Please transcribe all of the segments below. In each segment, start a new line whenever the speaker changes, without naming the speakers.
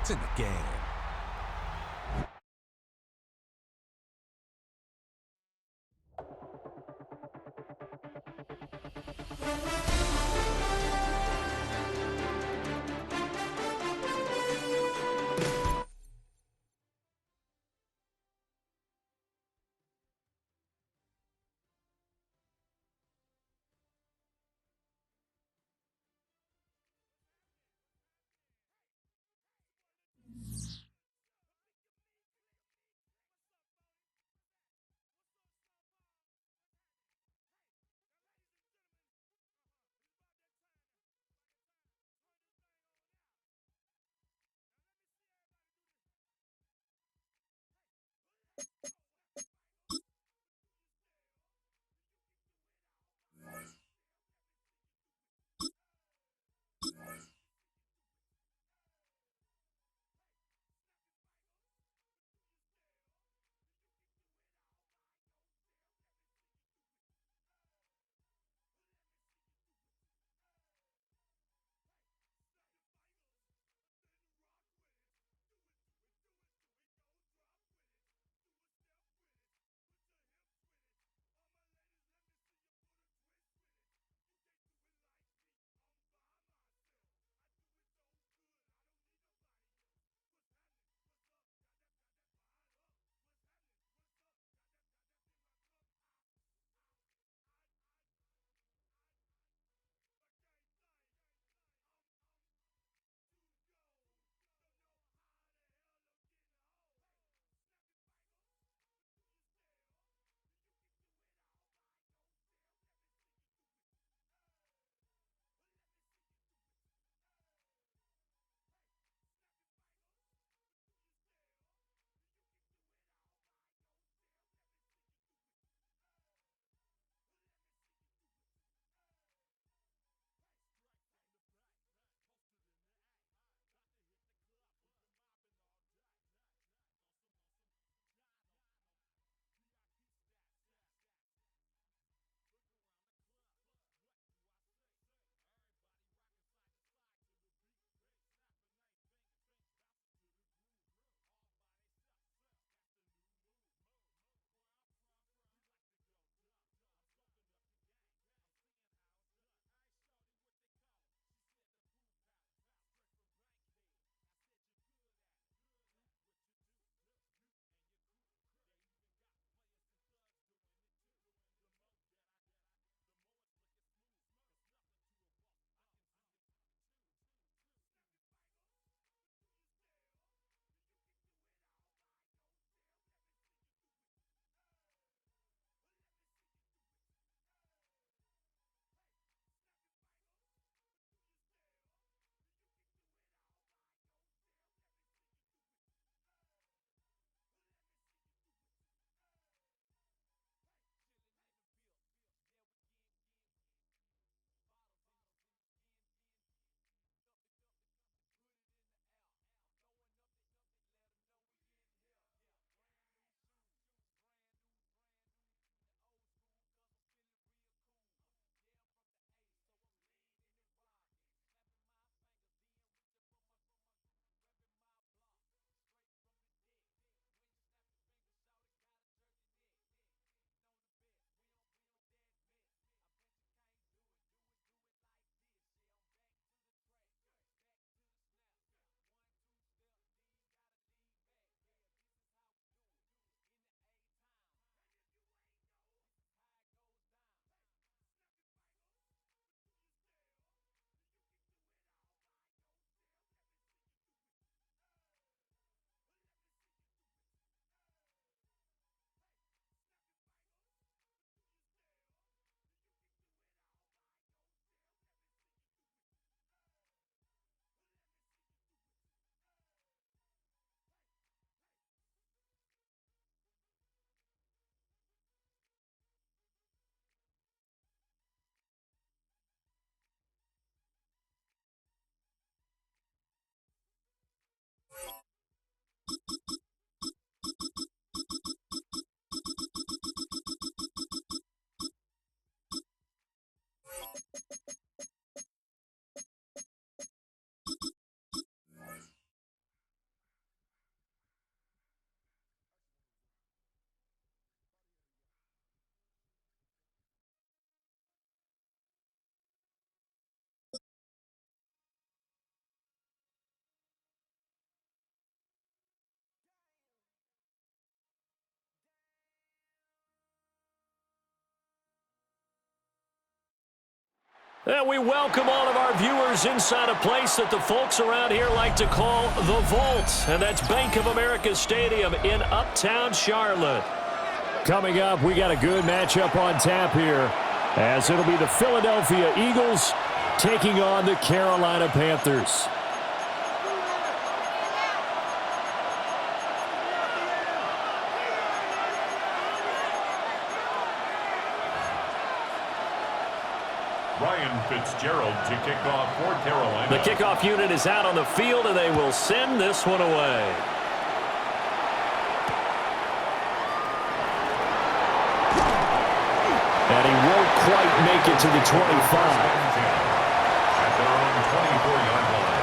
It's in the game. And we welcome all of our viewers inside a place that the folks around here like to call the Vault. And that's Bank of America Stadium in Uptown Charlotte. Coming up, we got a good matchup on tap here, as it'll be the Philadelphia Eagles taking on the Carolina Panthers.
Ryan Fitzgerald to kick off for Carolina.
The kickoff unit is out on the field, and they will send this one away. And he won't quite make it to the 25.
At their own 24-yard line.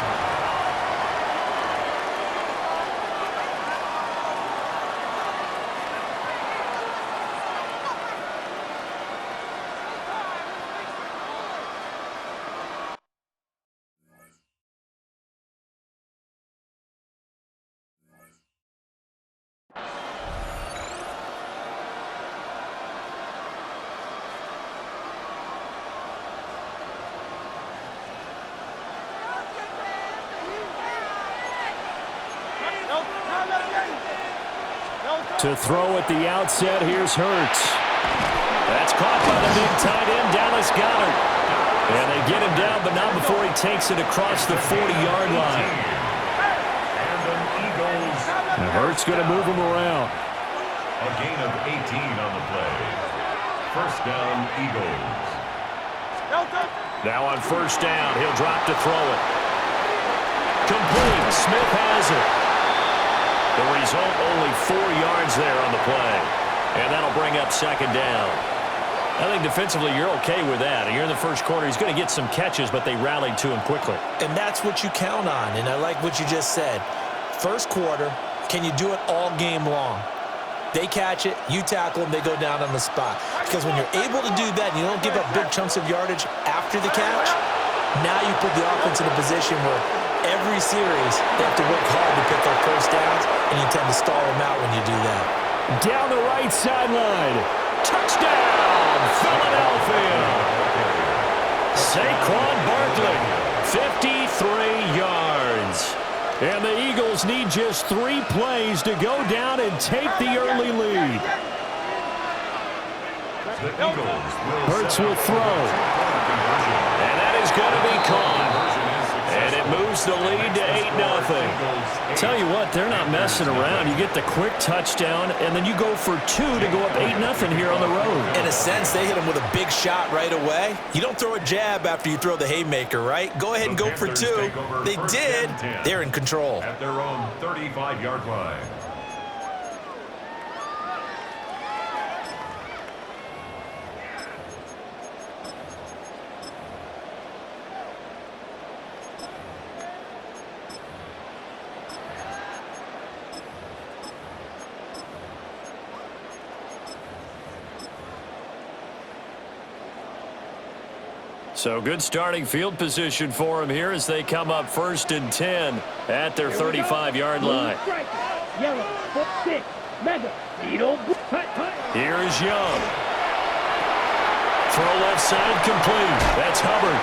To throw at the outset, here's Hurts. That's caught by the big tight end, Dallas Goedert. And they get him down, but not before he takes it across the 40-yard line. And Hurts going to move him around.
A gain of 18 on the play. First down, Eagles.
Now on first down, he'll drop to throw it. Complete. Smith has it. The result, only 4 yards there on the play. And that'll bring up second down. I think defensively you're okay with that. You're in the first quarter. He's going to get some catches, but they rallied to him quickly.
And that's what you count on, and I like what you just said. First quarter, can you do it all game long? They catch it, you tackle them, they go down on the spot. Because when you're able to do that and you don't give up big chunks of yardage after the catch, now you put the offense in a position where every series they have to work hard to pick up first downs, and you tend to stall them out when you do that.
Down the right sideline. Touchdown, Philadelphia. Saquon Barkley, 53 yards. And the Eagles need just 3 plays to go down and take the early lead. Hurts will throw. And that is going to be caught. And it moves the lead to 8-0. Tell you what, they're not messing around. You get the quick touchdown, and then you go for 2 to go up 8-0 here on the road.
In a sense, they hit him with a big shot right away. You don't throw a jab after you throw the haymaker, right? Go ahead and go for 2. They did. They're in control.
At their own 35-yard line.
So good starting field position for him here as they come up 1st and 10 at their 35-yard line. Here's Young. Throw left side complete. That's Hubbard.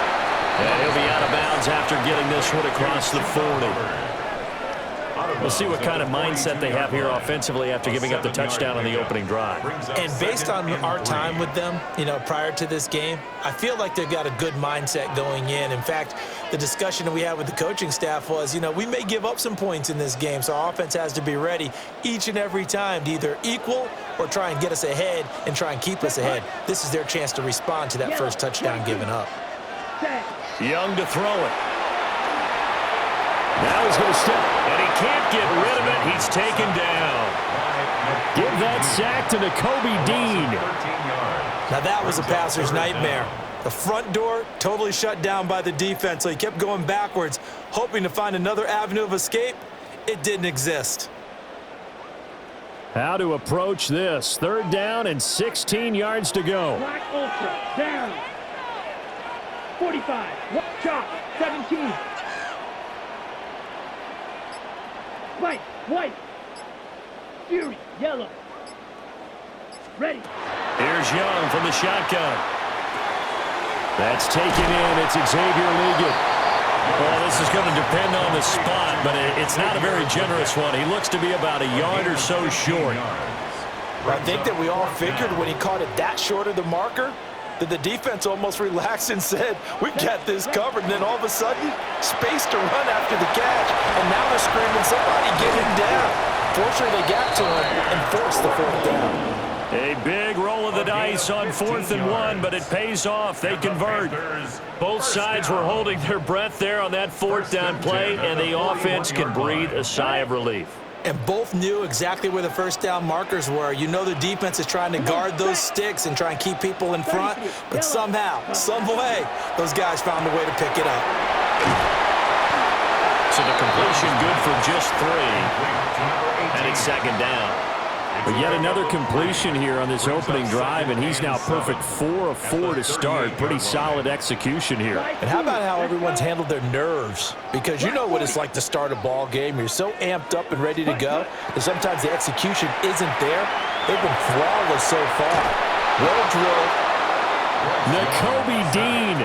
And he'll be out of bounds after getting this one across the 40. We'll see what kind of mindset they have here offensively after giving up the touchdown on the opening drive.
And based on our time with them, prior to this game, I feel like they've got a good mindset going in. In fact, the discussion that we had with the coaching staff was, we may give up some points in this game, so our offense has to be ready each and every time to either equal or try and get us ahead and try and keep us ahead. This is their chance to respond to that first touchdown given up.
Young to throw it. Now he's going to step, and he can't get rid of it. He's taken down. Give that sack to Nakobe Dean.
Now that was a passer's nightmare. The front door totally shut down by the defense, so he kept going backwards, hoping to find another avenue of escape. It didn't exist.
How to approach this. 3rd down and 16 yards to go.
Black Ultra, down. 45, chop, 17. White, Fury, yellow. Ready.
Here's Young from the shotgun. That's taken in. It's Xavier Ligon. Well, this is going to depend on the spot, but it's not a very generous one. He looks to be about a yard or so short.
I think that we all figured when he caught it that short of the marker that the defense almost relaxed and said, we've got this covered. And then all of a sudden, space to run after the catch. And now they're screaming, somebody get him down. Fortunately, they got to him and forced the fourth down.
A big roll of the dice on 4th and 1, but it pays off. They convert. Both sides were holding their breath there on that 4th down play, and the offense can breathe a sigh of relief.
And both knew exactly where the first down markers were. You know the defense is trying to guard those sticks and try and keep people in front, but somehow, some way, those guys found a way to pick it up.
So the completion good for just 3, and it's 2nd down. But yet another completion here on this opening drive, and he's now perfect 4 of 4 to start. Pretty solid execution here.
And how about how everyone's handled their nerves? Because you know what it's like to start a ball game. You're so amped up and ready to go that sometimes the execution isn't there. They've been flawless so far. Well drilled.
Nakobe Dean.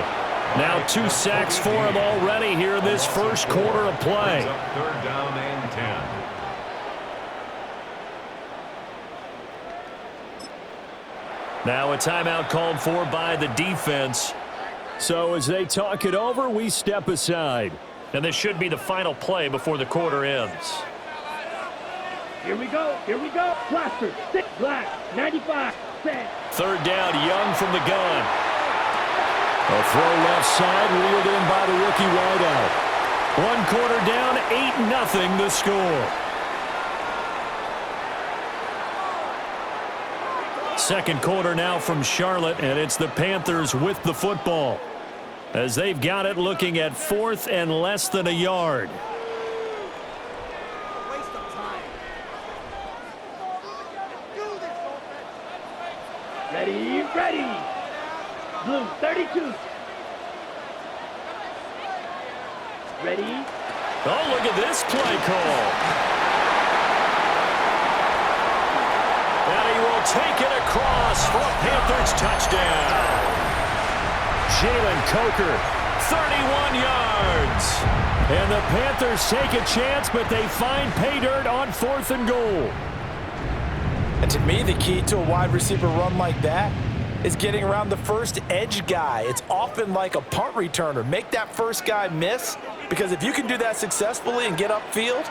Now 2 sacks for him already here in this first quarter of play.
3rd down and 10.
Now a timeout called for by the defense. So as they talk it over, we step aside. And this should be the final play before the quarter ends.
Here we go. Here we go. Plaster. 6 black. 95. Set.
3rd down, Young from the gun. A throw left side, reeled in by the rookie wideout. 1 quarter down, 8-0 the score. 2nd quarter now from Charlotte, and it's the Panthers with the football as they've got it looking at 4th and less than a yard.
Waste of time.
Ready, ready. Blue, 32. Ready.
Oh, look at this play call. And he will take it across for a Panthers touchdown. Jalen Coker, 31 yards. And the Panthers take a chance, but they find pay dirt on 4th and goal.
And to me, the key to a wide receiver run like that is getting around the first edge guy. It's often like a punt returner. Make that first guy miss, because if you can do that successfully and get upfield,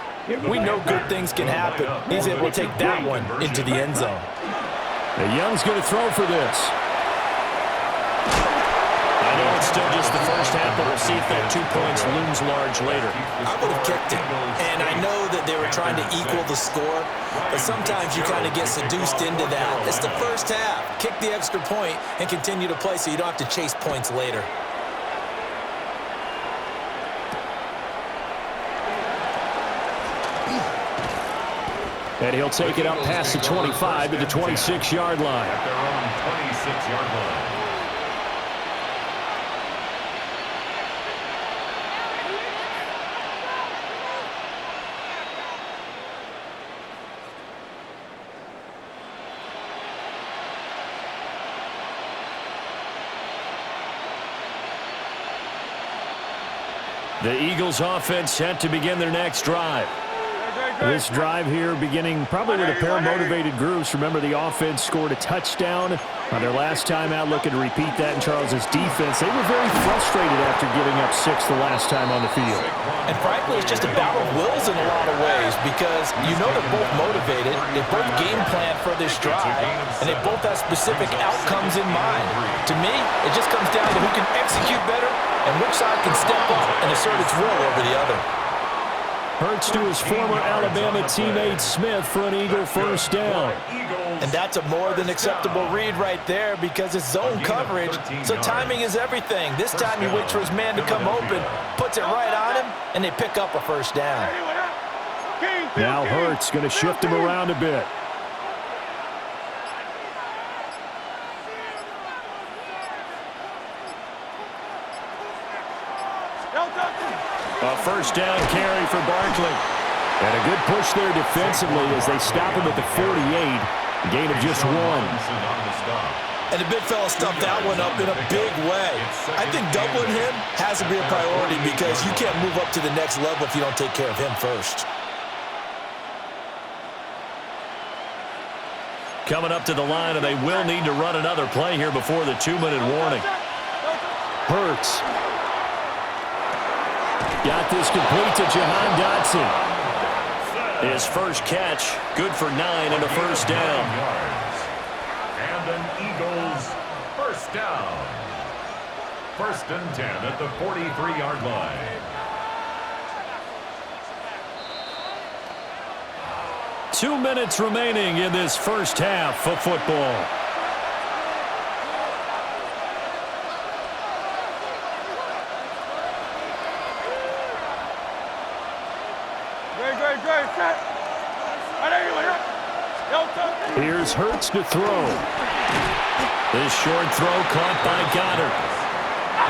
we know good things can happen. He's able to take that one into the end zone.
And Young's going to throw for this. I know it's still just the first half, but we'll see if that 2 points looms large later.
I would have kicked it. And I know that they were trying to equal the score, but sometimes you kind of get seduced into that. It's the first half. Kick the extra point and continue to play so you don't have to chase points later.
And he'll take it up past the 25 to the 26-yard line.
At their own 26-yard line.
The Eagles offense set to begin their next drive. This drive here beginning probably with a pair of motivated groups. Remember, the offense scored a touchdown on their last time out, looking to repeat that in Charles's defense. They were very frustrated after giving up 6 the last time on the field.
And frankly, it's just a battle of wills in a lot of ways, because you know they're both motivated, they both game plan for this drive, and they both have specific outcomes in mind. To me, it just comes down to who can execute better and which side can step up and assert its will over the other.
Hurts to his former Alabama teammate Smith for an Eagle first down.
And that's a more than acceptable read right there, because it's zone coverage, so timing is everything. This time he waits for his man to come open, puts it right on him, and they pick up a first down.
Now Hurts going to shift him around a bit. A first down carry for Barkley. And a good push there defensively as they stop him at the 48. A gain of just 1.
And the big fella stuffed that one up in a big way. I think doubling him has to be a priority because you can't move up to the next level if you don't take care of him first.
Coming up to the line, and they will need to run another play here before the 2-minute warning. Hurts. Got this complete to Jahan Dotson. His first catch, good for 9 and a first down.
And an Eagles first down. 1st and 10 at the 43-yard line.
2 minutes remaining in this first half of football. Here's Hurts to throw. This short throw caught by Goddard.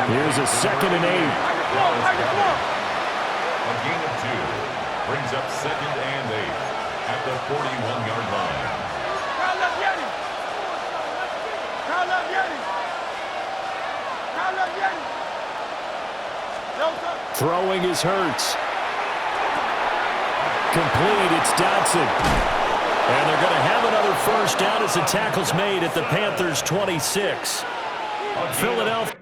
Here's a 2nd and 8.
A gain of 2 brings up 2nd and 8 at the 41-yard line.
Throwing is Hurts. Complete, it's Dotson. And they're going to have another first down as the tackle's made at the Panthers' 26. Philadelphia.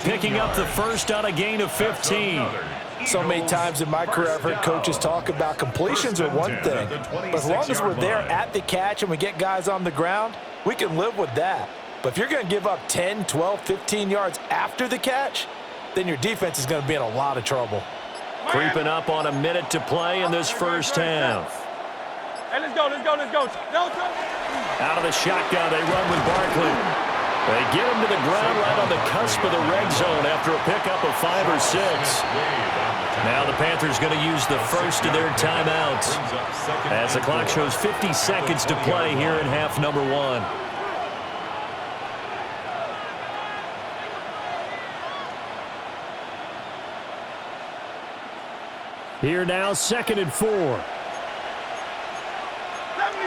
Picking up the first on a gain of 15.
So many times in my career, I've heard coaches talk about completions are one thing, but as long as we're there at the catch and we get guys on the ground, we can live with that. But if you're going to give up 10, 12, 15 yards after the catch, then your defense is going to be in a lot of trouble.
Creeping up on a minute to play in this first half.
Hey, let's go.
Out of the shotgun, they run with Barkley. They get him to the ground right on the cusp of the red zone after a pickup of 5 or 6. Now the Panthers going to use the first of their timeouts as the clock shows 50 seconds to play here in half number 1. Here now, 2nd and 4.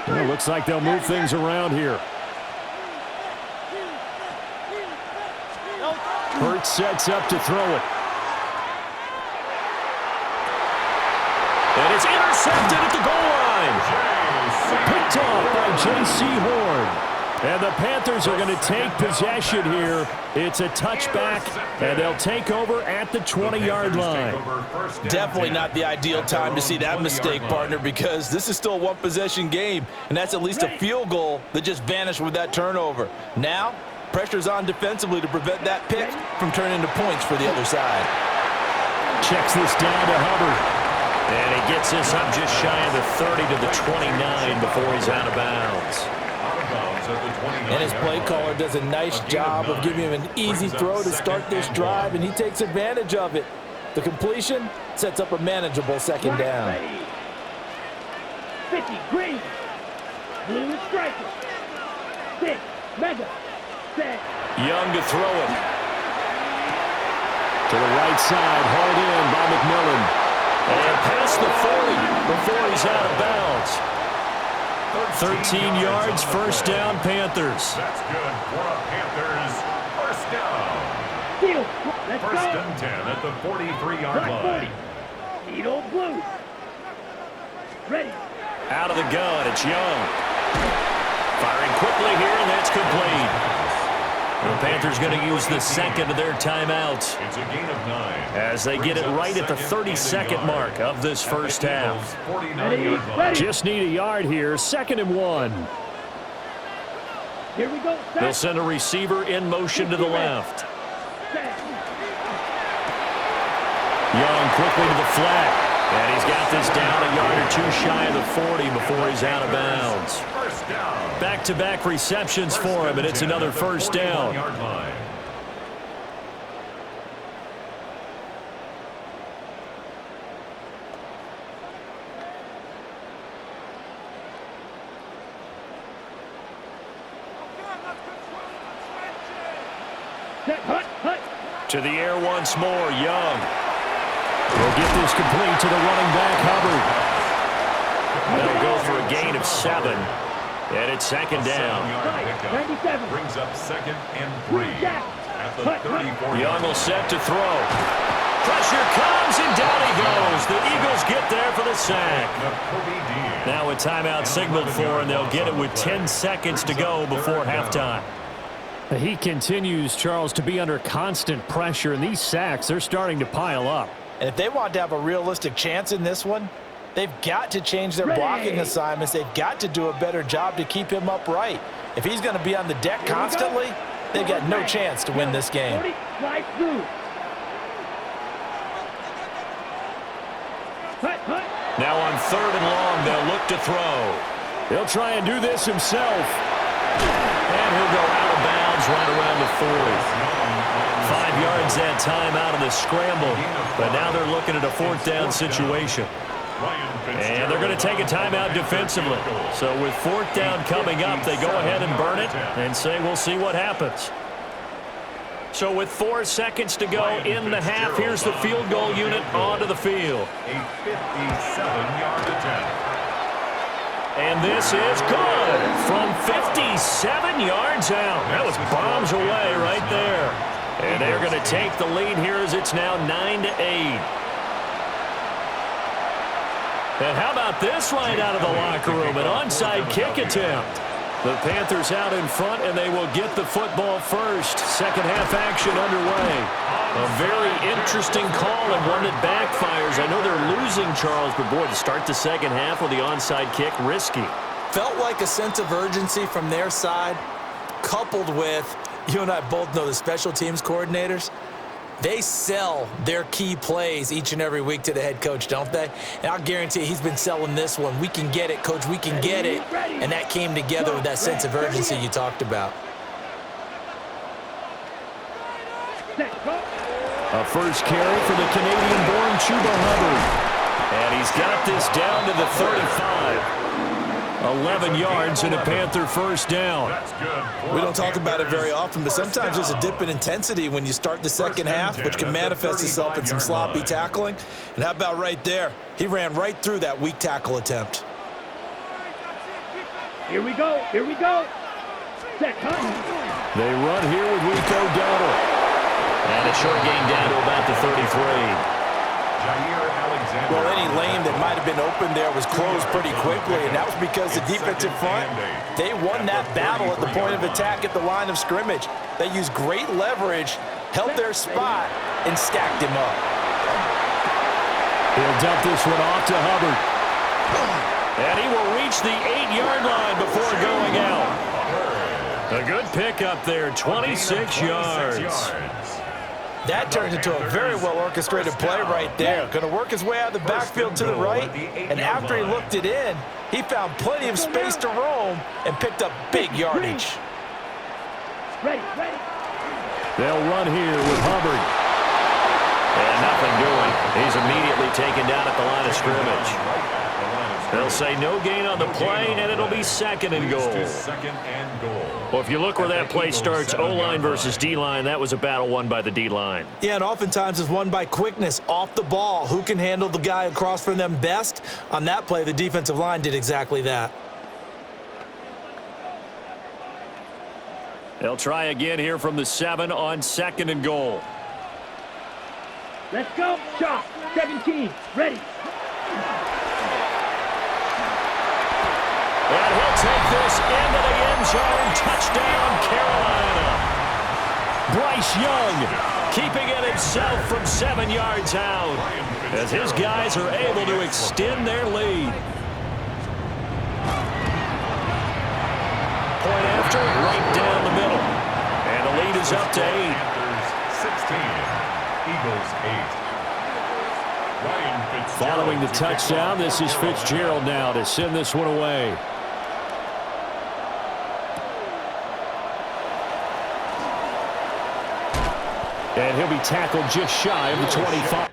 Well, looks like they'll move things around here. Hurts sets up to throw it. And it's intercepted at the goal line. Picked off by J.C. Horn. And the Panthers are going to take possession here. It's a touchback, and they'll take over at the 20-yard line.
Definitely not the ideal time to see that mistake, partner, because this is still a one-possession game, and that's at least a field goal that just vanished with that turnover. Now, pressure's on defensively to prevent that pick from turning into points for the other side.
Checks this down to Hubbard. And he gets this up just shy of the 30 to the 29 before he's out of bounds.
And his play caller does a nice job of giving him an easy throw to start this drive, and he takes advantage of it. The completion sets up a manageable 2nd down.
50, green. Blue is striker. 6, mega.
Young to throw it. To the right side, hauled in by McMillan. And past the 40 before he's out of bounds. 13 yards, first down, Panthers.
That's good for a Panthers first down.
Let's
1st
go.
and 10 at the 43-yard line.
Need old blue. Ready.
Out of the gun, it's Young. Firing quickly here, and that's complete. The Panthers going to use the 2nd of their timeouts
It's a gain of 9
as they get it right at the 32nd mark of this first half.
49-yard line.
Just need a yard here, 2nd and 1.
Here we go.
They'll send a receiver in motion to the left. Young quickly to the flat. And he's got this down a yard or two shy of the 40 before he's out of bounds. Back-to-back receptions for him, and it's another first down. To the air once more, Young. Will get this complete to the running back, Hubbard. They'll go for a gain of 7, and it's second down.
97.
Brings up 2nd and 3 at the 34.
Young will set to throw. Pressure comes, and down he goes. The Eagles get there for the sack. Now a timeout signaled for, and they'll get it with 10 seconds to go before halftime.
He continues, Charles, to be under constant pressure, and these sacks, they're starting to pile up.
And if they want to have a realistic chance in this one, they've got to change their blocking assignments. They've got to do a better job to keep him upright. If he's going to be on the deck constantly, they've got no chance to win this game.
Now on 3rd and long, they'll look to throw.
He'll try and do this himself.
And he'll go out of bounds right around the 40. 5 yards that time out of the scramble. But now they're looking at a 4th down situation. And they're going to take a timeout defensively. So with 4th down coming up, they go ahead and burn it and say we'll see what happens. So with 4 seconds to go in the half, here's the field goal unit onto the field.
A 57-yard attempt.
And this is good from 57 yards out. That was bombs away right there. And they're going to take the lead here as it's now 9-8. And how about this right out of the locker room? An onside kick attempt. The Panthers out in front, and they will get the football first. Second half action underway. A very interesting call and one that backfires. I know they're losing, Charles, but boy, to start the second half with the onside kick, risky.
Felt like a sense of urgency from their side, coupled with, you and I both know the special teams coordinators, they sell their key plays each and every week to the head coach, don't they? And I'll guarantee you he's been selling this one. We can get it, coach, we can get it. And that came together with that sense of urgency you talked about.
A first carry for the Canadian-born Chuba Hubbard. And he's got this down to the 35. 11 yards and a Panther first down.
We don't talk about it very often, but sometimes there's a dip in intensity when you start the second half, which can manifest itself in some sloppy tackling. And how about right there? He ran right through that weak tackle attempt.
Here we go. Here we go. Set,
They run here with Rico Dowdle. And a short gain down to about the 33.
Well, any lane that might have been open there was closed pretty quickly, and that was because the defensive front, they won that battle at the point of attack at the line of scrimmage. They used great leverage, held their spot, and stacked him up.
He'll dump this one off to Hubbard. And he will reach the 8-yard line before going out. A good pickup there, 26 yards.
That turns into a very well-orchestrated play right there. Going to work his way out of the backfield to the right, and after he looked it in, he found plenty of space to roam and picked up big yardage.
Ready.
They'll run here with Hubbard. And nothing doing. He's immediately taken down at the line of scrimmage. They'll say no gain on the play, and it'll be 2nd and goal. Well, if you look where that play starts, O-line versus D-line, that was a battle won by the D-line.
Yeah, and oftentimes it's won by quickness off the ball. Who can handle the guy across from them best? On that play, the defensive line did exactly that.
They'll try again here from the 7 on 2nd and goal.
Let's go. Shot. 17. Ready.
And he'll take this into the end zone. Touchdown, Carolina. Bryce Young keeping it himself from 7 yards out as his guys are able to extend their lead. Point after, right down the middle. And the lead is up to 8.
Panthers 16, Eagles 8.
Following the touchdown, this is Fitzgerald now to send this one away. And he'll be tackled just shy of the 25.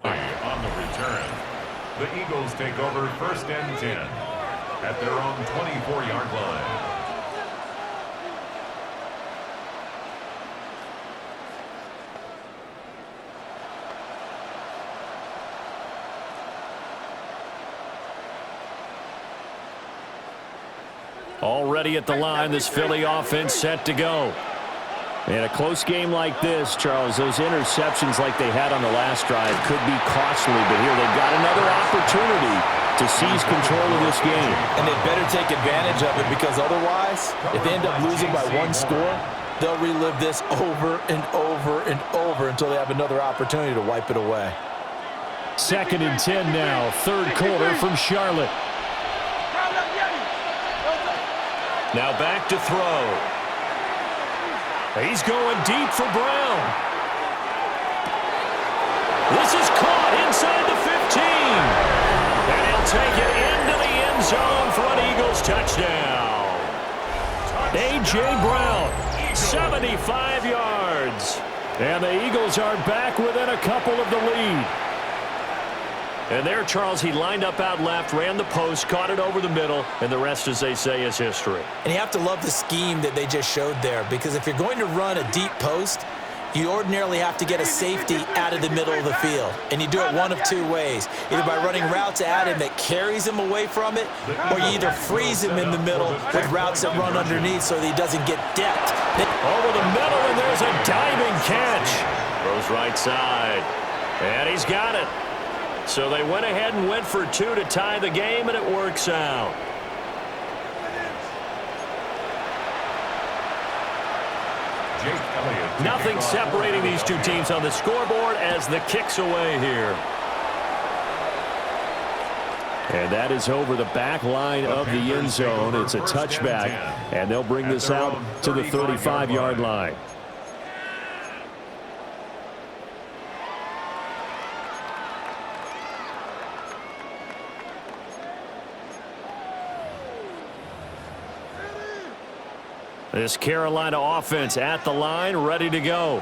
On the return, the Eagles take over 1st and 10 at their own 24-yard line.
Already at the line, this Philly offense set to go. In a close game like this, Charles, those interceptions like they had on the last drive could be costly, but here they've got another opportunity to seize control of this game.
And they better take advantage of it, because otherwise, if they end up losing by one score, they'll relive this over and over and over until they have another opportunity to wipe it away.
2nd and 10 now, 3rd quarter from Charlotte.
Now back to throw. He's going deep for Brown. This is caught inside the 15. And he'll take it into the end zone for an Eagles touchdown.
A.J. Brown, 75 yards. And the Eagles are back within a couple of the lead.
And there, Charles, he lined up out left, ran the post, caught it over the middle, and the rest, as they say, is history.
And you have to love the scheme that they just showed there, because if you're going to run a deep post, you ordinarily have to get a safety out of the middle of the field. And you do it one of two ways, either by running routes at him that carries him away from it, or you either freeze him in the middle with routes that run underneath so that he doesn't get depth.
Over the middle, and there's a diving catch. Throws right side, and he's got it. So they went ahead and went for 2 to tie the game, and it works out. Nothing separating these two teams on the scoreboard as the kick's away here.
And that is over the back line of the end zone. It's a touchback, and they'll bring this out to the 35-yard line.
This Carolina offense at the line, ready to go.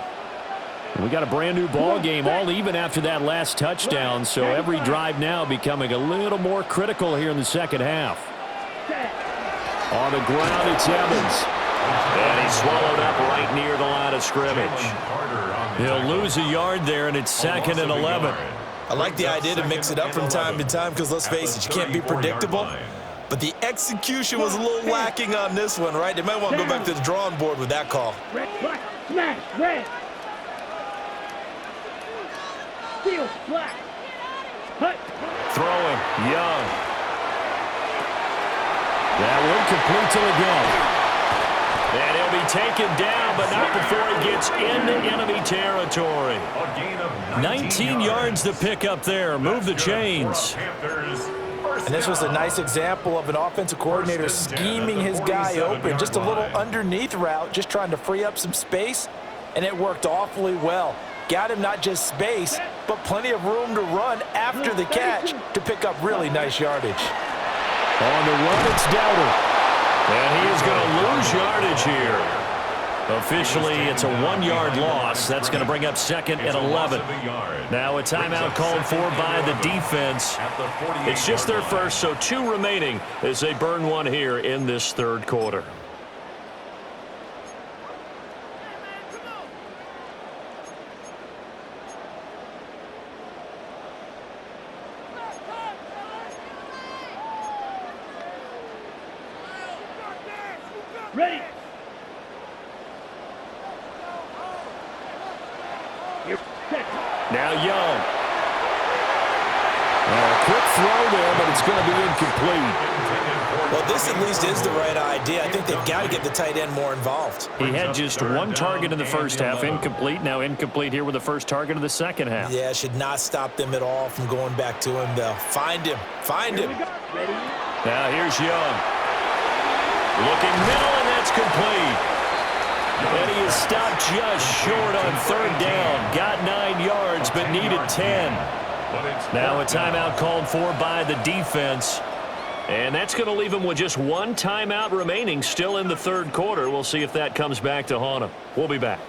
We got a brand new ball game, all even after that last touchdown, so every drive now becoming a little more critical here in the second half.
On the ground, it's Evans. And he's swallowed up right near the line of scrimmage. He'll lose a yard there, and it's 2nd and 11.
I like the idea to mix it up from time to time, because let's face it, you can't be predictable. But the execution was a little lacking on this one, right? They might want to go back to the drawing board with that call.
Red, black, smash, red. Steal, black. Hut.
Throwing, Young.
That one complete to the gun.
And he'll be taken down, but not before he gets into enemy territory. 19 yards to pick up there. Move the chains.
And this was a nice example of an offensive coordinator scheming his guy open. Just a little underneath route, just trying to free up some space, and it worked awfully well. Got him not just space, but plenty of room to run after the catch to pick up really nice yardage.
On the run, it's Dowdle.
And he is going to lose yardage here. Officially, it's a 1-yard loss. That's going to bring up 2nd and 11. Now a timeout called for by the defense. It's just their first, so 2 remaining as they burn one here in this 3rd quarter.
Ready.
Now Young.
throw there, but it's going to be incomplete.
Well, this at least is the right idea. I think they've got to get the tight end more involved.
He had just one target in the first half, incomplete. Now incomplete here with the first target of the second half.
Yeah, should not stop them at all from going back to him, though. Find him. Find him.
Now here's Young. Looking middle, and that's complete. And he is stopped just short on third down. Got 9 yards, but needed 10. Now a timeout called for by the defense. And that's going to leave him with just one timeout remaining still in the third quarter. We'll see if that comes back to haunt him. We'll be back.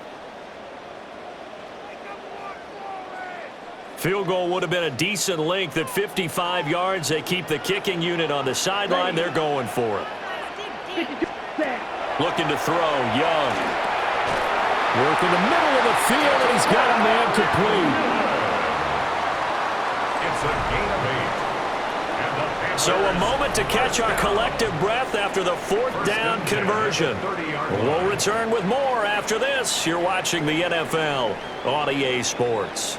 Field goal would have been a decent length at 55 yards. They keep the kicking unit on the sideline. They're going for it. Looking to throw, Young. Work in the middle of the field, and he's got a man complete.
It's a gain of 8.
So a moment to catch our collective breath after the fourth down conversion. We'll return with more after this. You're watching the NFL on EA Sports.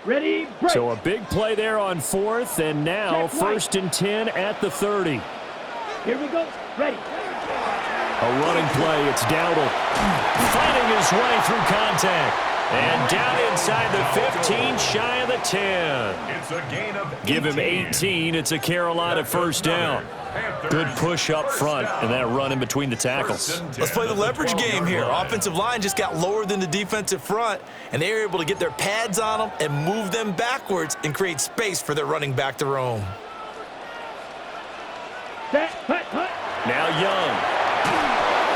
Ready, break.
So a big play there on fourth, and now first and 10 at the 30.
Here we go. Ready.
A running play. It's Dowdle fighting his way through contact. And down inside the 15, shy of the 10.
It's a gain of 18.
Give him 18. It's a Carolina first down. Good push up front, and that run in between the tackles.
Let's play the leverage game here. Offensive line just got lower than the defensive front, and they were able to get their pads on them and move them backwards and create space for their running back to roam.
Set, hut, hut.
Now Young.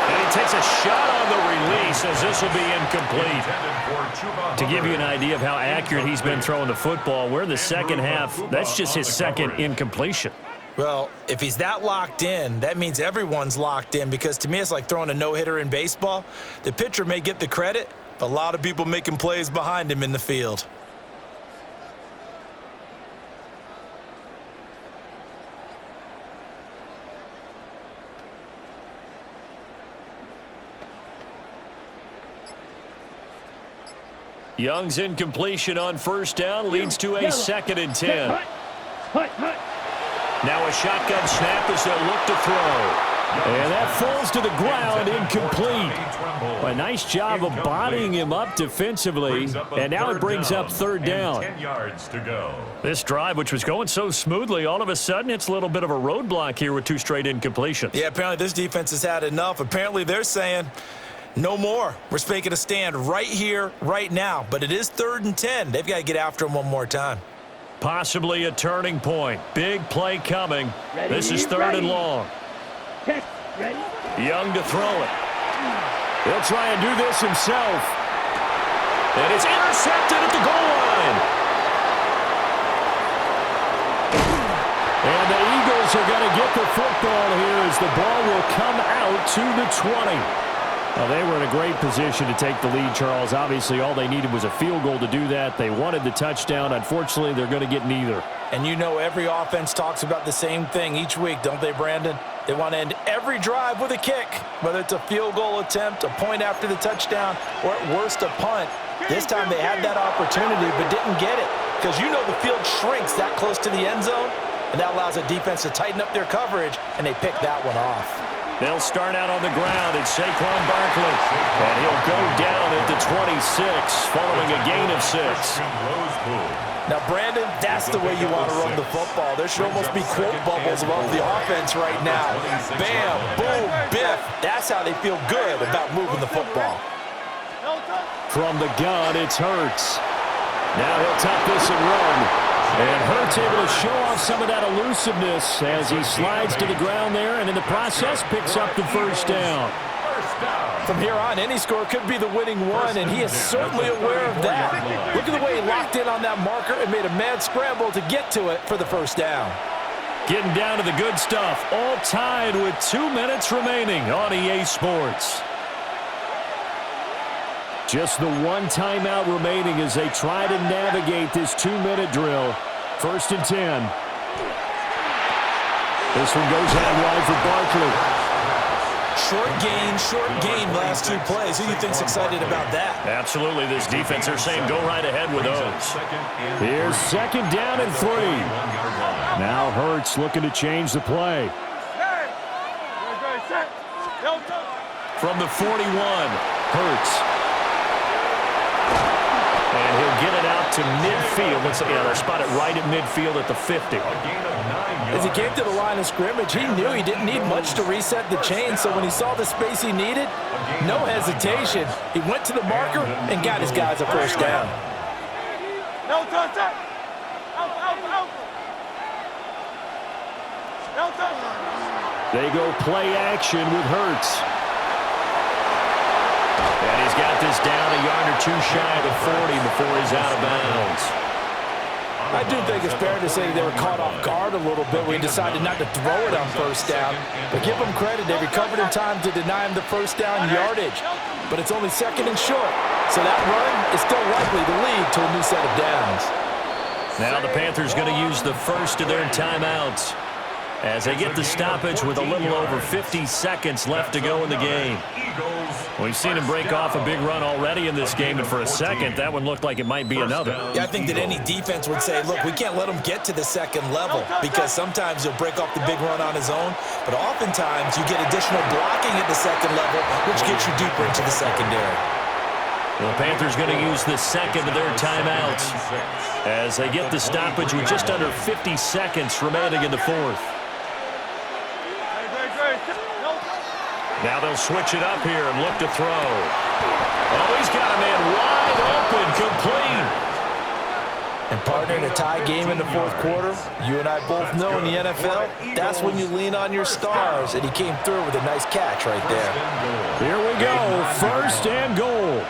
And he takes a shot on the release as this will be incomplete. To give you an idea of how accurate he's been throwing the football, we're in the second half. That's just his second incompletion.
Well, if he's that locked in, that means everyone's locked in, because to me it's like throwing a no-hitter in baseball. The pitcher may get the credit, but a lot of people making plays behind him in the field.
Young's incompletion on first down leads to a second and 10.
Hut, hut, hut.
Now a shotgun snap as they'll look to throw. And that falls to the ground, incomplete. A nice job of bodying him up defensively. And now it brings up third down.
10 yards to go.
This drive, which was going so smoothly, all of a sudden it's a little bit of a roadblock here with 2 straight incompletions.
Yeah, apparently this defense has had enough. Apparently they're saying, no more. We're making a stand right here, right now. But it is 3rd and 10. They've got to get after him one more time.
Possibly a turning point. Big play coming.
Ready,
This is 3rd and long.
Check. Ready.
Young to throw it. He'll try and do this himself. And it's intercepted at the goal line. And the Eagles are going to get the football here as the ball will come out to the 20. Well, they were in a great position to take the lead, Charles. Obviously, all they needed was a field goal to do that. They wanted the touchdown. Unfortunately, they're going to get neither.
And you know every offense talks about the same thing each week, don't they, Brandon? They want to end every drive with a kick, whether it's a field goal attempt, a point after the touchdown, or at worst a punt. This time they had that opportunity but didn't get it, because you know the field shrinks that close to the end zone, and that allows a defense to tighten up their coverage, and they pick that one off.
They'll start out on the ground. It's Saquon Barkley. And he'll go down at the 26 following a gain of 6.
Now, Brandon, that's the way you want to run the football. There should almost be quote bubbles above the offense right now. Bam, boom, biff. That's how they feel good about moving the football.
From the gun, it's Hurts. Now he'll tap this and run. And Hurts able to show off some of that elusiveness as he slides to the ground there, and in the process picks up the first down.
From here on, any score could be the winning one, and he is certainly aware of that. Look at the way he locked in on that marker and made a mad scramble to get to it for the first down.
Getting down to the good stuff, all tied with 2 minutes remaining on EA Sports. Just the one timeout remaining as they try to navigate this 2-minute drill. 1st and 10. This one goes out wide for Barkley.
Short game, last 2 plays. Who do you think's excited about that?
Absolutely. This defense, they're saying go right ahead with those.
Here's 2nd down and 3. Now Hurts looking to change the play.
From the 41, Hurts. And he'll get it out to midfield. They'll spot it right at midfield at the 50.
As he came to the line of scrimmage, he knew he didn't need much to reset the chain, so when he saw the space he needed, no hesitation. He went to the marker and got his guys a first down.
They go play action with Hurts.
And he's got this down a yard or 2 shy of the 40 before he's out of bounds.
I do think it's fair to say that they were caught off guard a little bit when he decided not to throw it on first down. But give them credit, they recovered in time to deny him the first down yardage. But it's only 2nd and short, so that run is still likely to lead to a new set of downs.
Now the Panthers going to use the first of their timeouts as they get the stoppage with a little over 50 seconds left to go in the game. We've seen him break off a big run already in this game, and for a second, that one looked like it might be another.
Yeah, I think that any defense would say, look, we can't let him get to the 2nd level because sometimes he'll break off the big run on his own, but oftentimes you get additional blocking at the 2nd level, which gets you deeper into the secondary.
Well, the Panthers going to use the 2nd of their timeouts as they get the stoppage with just under 50 seconds remaining in the 4th. Now they'll switch it up here and look to throw. Oh, he's got a man wide open, complete.
And partner, in a tie game in the 4th quarter, you and I both know in the NFL, that's when you lean on your stars, and he came through with a nice catch right there.
Here we go, 1st and goal.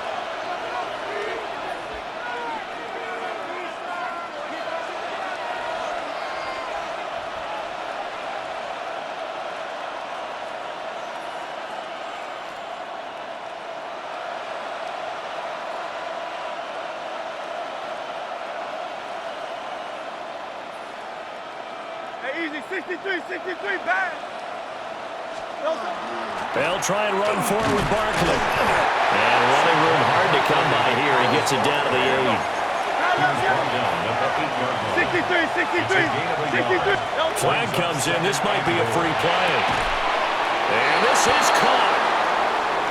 Easy, 63, back.
They'll try and run forward with Barkley. And running room hard to come by here. He gets it down to the
63.
8. Flag comes in. This might be a free play. And this is caught.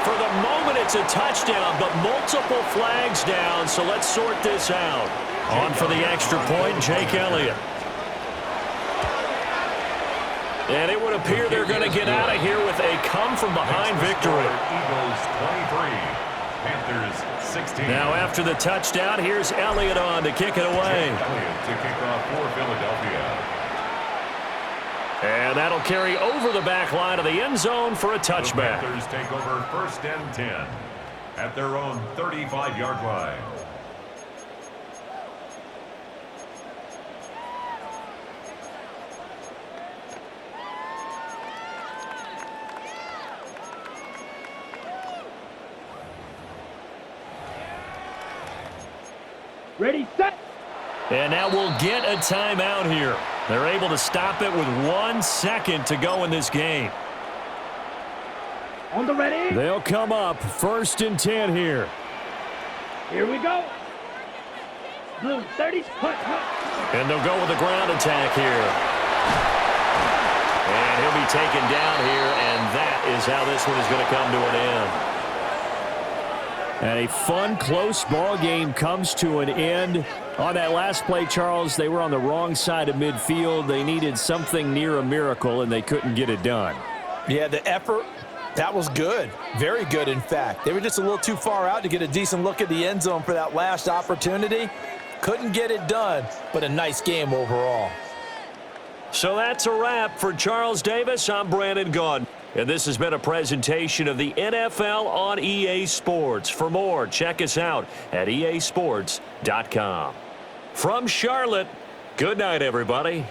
For the moment, it's a touchdown, but multiple flags down, so let's sort this out. On for the extra point, Jake Elliott. And it would appear they're going to get out of here with a come-from-behind victory.
Eagles 23, Panthers 16.
Now after the touchdown, here's Elliott on to kick it away.
Elliott to kick off for Philadelphia.
And that'll carry over the back line of the end zone for a touchback.
The Panthers take over 1st and 10 at their own 35-yard line.
Ready, set.
And now we'll get a timeout here. They're able to stop it with 1 second to go in this game.
On the ready.
They'll come up 1st and 10 here.
Here we go. Blue 30.
And they'll go with a ground attack here. And he'll be taken down here, and that is how this one is going to come to an end.
And a fun, close ball game comes to an end. On that last play, Charles, they were on the wrong side of midfield. They needed something near a miracle, and they couldn't get it done.
Yeah, the effort, that was good. Very good, in fact. They were just a little too far out to get a decent look at the end zone for that last opportunity. Couldn't get it done, but a nice game overall.
So that's a wrap for Charles Davis. I'm Brandon Gaudin. And this has been a presentation of the NFL on EA Sports. For more, check us out at easports.com. From Charlotte, good night, everybody.